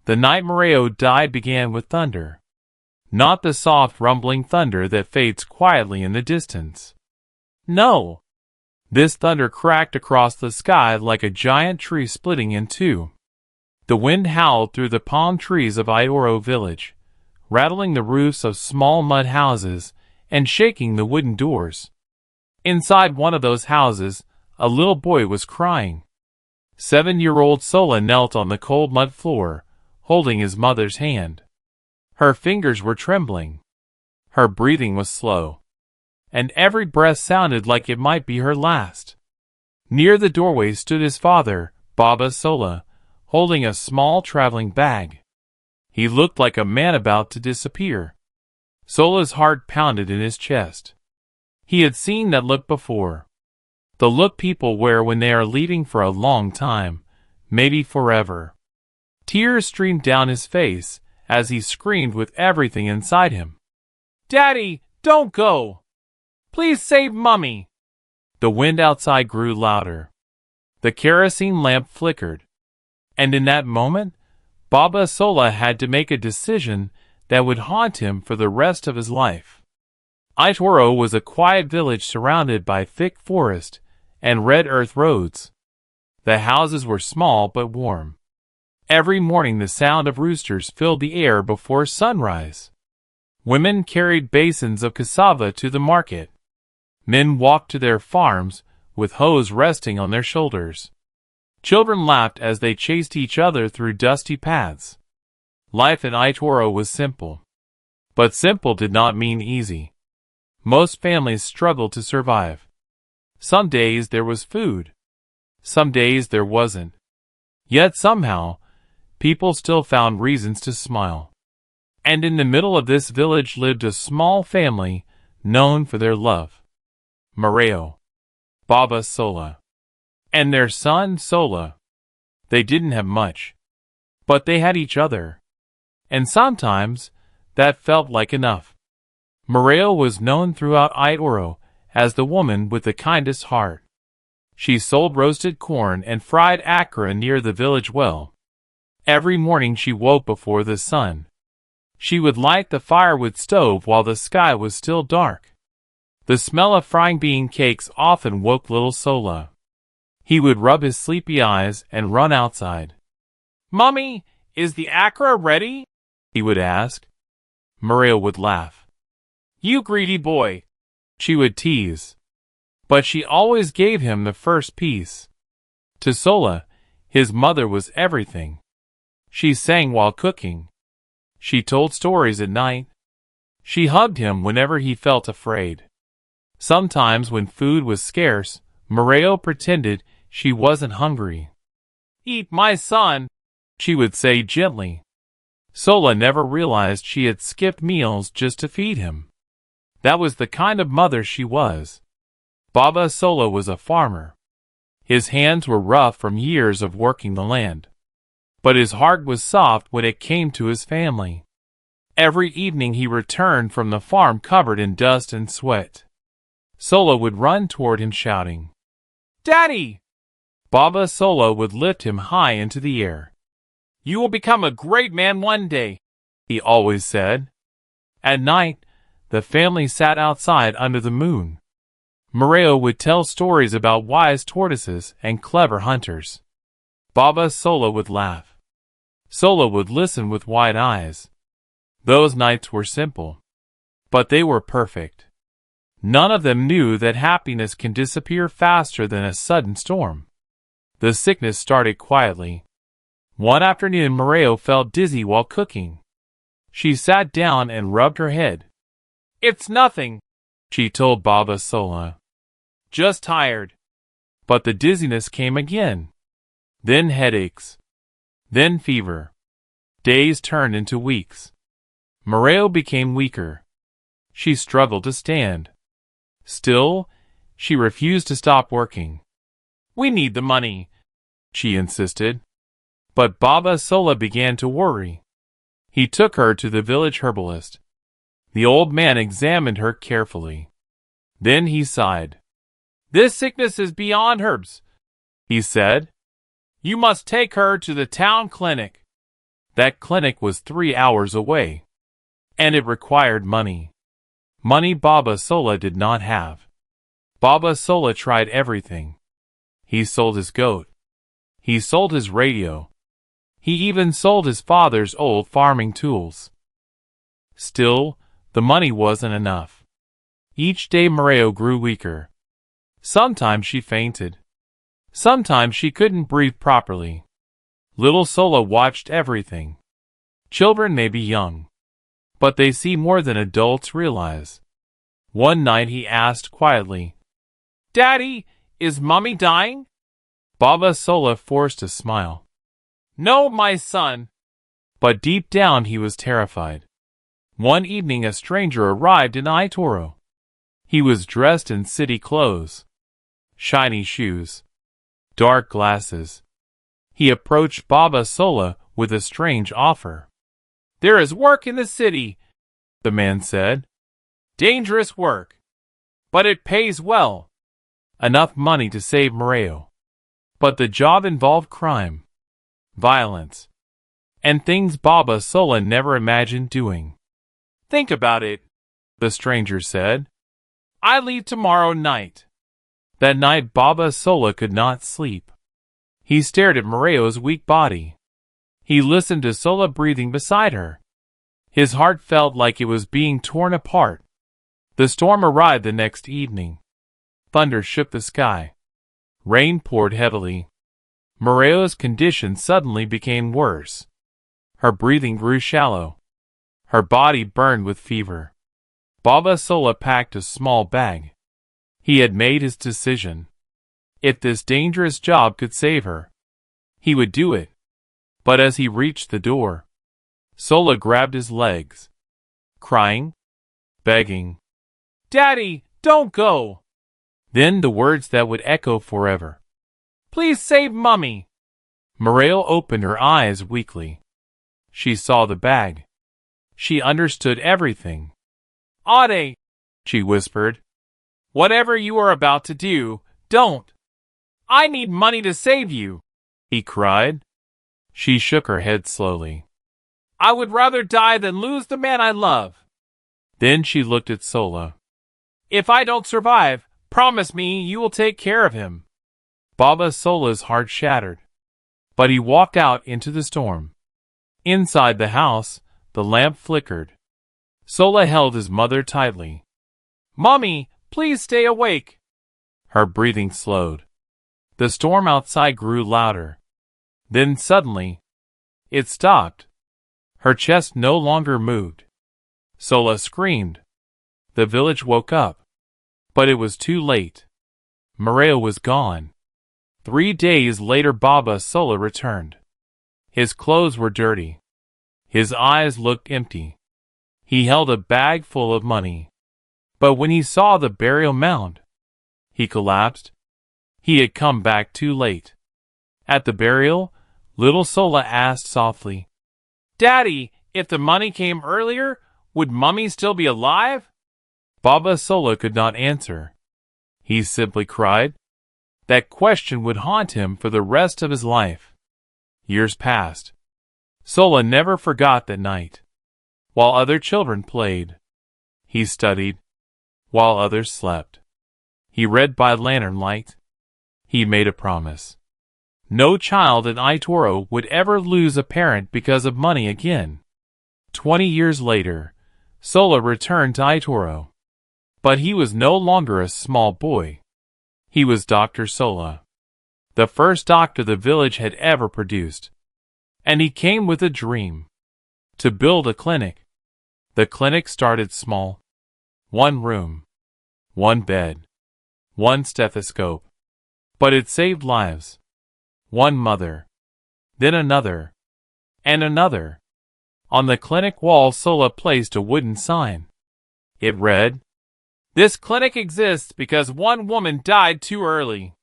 The night Moreo died began with thunder. Not the soft rumbling thunder that fades quietly in the distance. No. This thunder cracked across the sky like a giant tree splitting in two. The wind howled through the palm trees of Aitoro village, rattling the roofs of small mud houses and shaking the wooden doors. Inside one of those houses, a little boy was crying. 7-year-old Sola knelt on the cold mud floor, holding his mother's hand. Her fingers were trembling. Her breathing was slow, and every breath sounded like it might be her last. Near the doorway stood his father, Baba Sola, holding a small traveling bag. He looked like a man about to disappear. Sola's heart pounded in his chest. He had seen that look before. The look people wear when they are leaving for a long time, maybe forever. Tears streamed down his face as he screamed with everything inside him. "Daddy, don't go! Please save Mummy!" The wind outside grew louder. The kerosene lamp flickered. And in that moment, Baba Sola had to make a decision that would haunt him for the rest of his life. Aitoro was a quiet village surrounded by thick forest and red earth roads. The houses were small but warm. Every morning the sound of roosters filled the air before sunrise. Women carried basins of cassava to the market. Men walked to their farms with hoes resting on their shoulders. Children laughed as they chased each other through dusty paths. Life in Aitoro was simple. But simple did not mean easy. Most families struggled to survive. Some days there was food. Some days there wasn't. Yet somehow, people still found reasons to smile. And in the middle of this village lived a small family known for their love. Moreo, Baba Sola, and their son Sola. They didn't have much, but they had each other. And sometimes, that felt like enough. Moreo was known throughout Aitoro as the woman with the kindest heart. She sold roasted corn and fried akra near the village well. Every morning she woke before the sun. She would light the firewood stove while the sky was still dark. The smell of frying bean cakes often woke little Sola. He would rub his sleepy eyes and run outside. "Mummy, is the akra ready?" he would ask. Moreo would laugh. "You greedy boy," she would tease. But she always gave him the first piece. To Sola, his mother was everything. She sang while cooking. She told stories at night. She hugged him whenever he felt afraid. Sometimes when food was scarce, Moreo pretended she wasn't hungry. "Eat, my son," she would say gently. Sola never realized she had skipped meals just to feed him. That was the kind of mother she was. Baba Sola was a farmer. His hands were rough from years of working the land. But his heart was soft when it came to his family. Every evening he returned from the farm covered in dust and sweat. Sola would run toward him shouting, "Daddy!" Baba Sola would lift him high into the air. "You will become a great man one day," he always said. At night, the family sat outside under the moon. Moreo would tell stories about wise tortoises and clever hunters. Baba Sola would laugh. Sola would listen with wide eyes. Those nights were simple, but they were perfect. None of them knew that happiness can disappear faster than a sudden storm. The sickness started quietly. One afternoon Moreo felt dizzy while cooking. She sat down and rubbed her head. "It's nothing," she told Baba Sola. "Just tired." But the dizziness came again. Then headaches. Then fever. Days turned into weeks. Moreo became weaker. She struggled to stand. Still, she refused to stop working. "We need the money," she insisted. But Baba Sola began to worry. He took her to the village herbalist. The old man examined her carefully. Then he sighed. "This sickness is beyond herbs," he said. "You must take her to the town clinic." That clinic was 3 hours away, and it required money. Money Baba Sola did not have. Baba Sola tried everything. He sold his goat. He sold his radio. He even sold his father's old farming tools. Still, the money wasn't enough. Each day Mario grew weaker. Sometimes she fainted. Sometimes she couldn't breathe properly. Little Sola watched everything. Children may be young, but they see more than adults realize. One night he asked quietly, "Daddy, is Mommy dying?" Baba Sola forced a smile. "No, my son." But deep down he was terrified. One evening a stranger arrived in Aitoro. He was dressed in city clothes, shiny shoes, dark glasses. He approached Baba Sola with a strange offer. "There is work in the city," the man said. "Dangerous work, but it pays well. Enough money to save Mario. But the job involved crime, violence, and things Baba Sola never imagined doing." "Think about it," the stranger said. "I leave tomorrow night." That night Baba Sola could not sleep. He stared at Mario's weak body. He listened to Sola breathing beside her. His heart felt like it was being torn apart. The storm arrived the next evening. Thunder shook the sky. Rain poured heavily. Mario's condition suddenly became worse. Her breathing grew shallow. Her body burned with fever. Baba Sola packed a small bag. He had made his decision. If this dangerous job could save her, he would do it. But as he reached the door, Sola grabbed his legs, crying, begging, "Daddy, don't go!" Then the words that would echo forever, "Please save Mummy!" Mario opened her eyes weakly. She saw the bag. She understood everything. "Ade," she whispered, "whatever you are about to do, don't. I need money to save you," he cried. She shook her head slowly. "I would rather die than lose the man I love." Then she looked at Sola. "If I don't survive, promise me you will take care of him." Baba Sola's heart shattered. But he walked out into the storm. Inside the house, the lamp flickered. Sola held his mother tightly. "Mommy, please stay awake." Her breathing slowed. The storm outside grew louder. Then suddenly, it stopped. Her chest no longer moved. Sola screamed. The village woke up. But it was too late. Mario was gone. 3 days later Baba Sola returned. His clothes were dirty. His eyes looked empty. He held a bag full of money. But when he saw the burial mound, he collapsed. He had come back too late. At the burial, little Sola asked softly, "Daddy, if the money came earlier, would Mummy still be alive?" Baba Sola could not answer. He simply cried. That question would haunt him for the rest of his life. Years passed. Sola never forgot that night. While other children played, he studied. While others slept, he read by lantern light. He made a promise. No child in Aitoro would ever lose a parent because of money again. 20 years later, Sola returned to Aitoro. But he was no longer a small boy. He was Dr. Sola, the first doctor the village had ever produced. And he came with a dream. To build a clinic. The clinic started small. 1 room. 1 bed. 1 stethoscope. But it saved lives. 1 mother. Then another. And another. On the clinic wall Sola placed a wooden sign. It read, "This clinic exists because 1 woman died too early."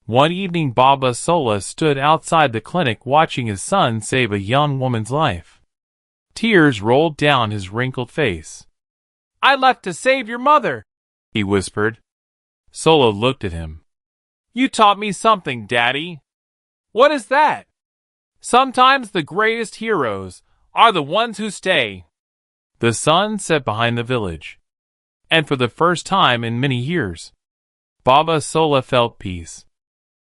One evening Baba Sola stood outside the clinic watching his son save a young woman's life. Tears rolled down his wrinkled face. "I left to save your mother," he whispered. Sola looked at him. "You taught me something, Daddy." "What is that?" Sometimes the greatest heroes are the ones who stay. The sun set behind the village, and for the first time in many years, Baba Sola felt peace.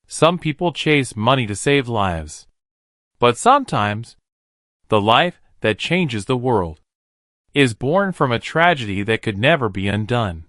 Some people chase money to save lives, but sometimes the life that changes the world is born from a tragedy that could never be undone.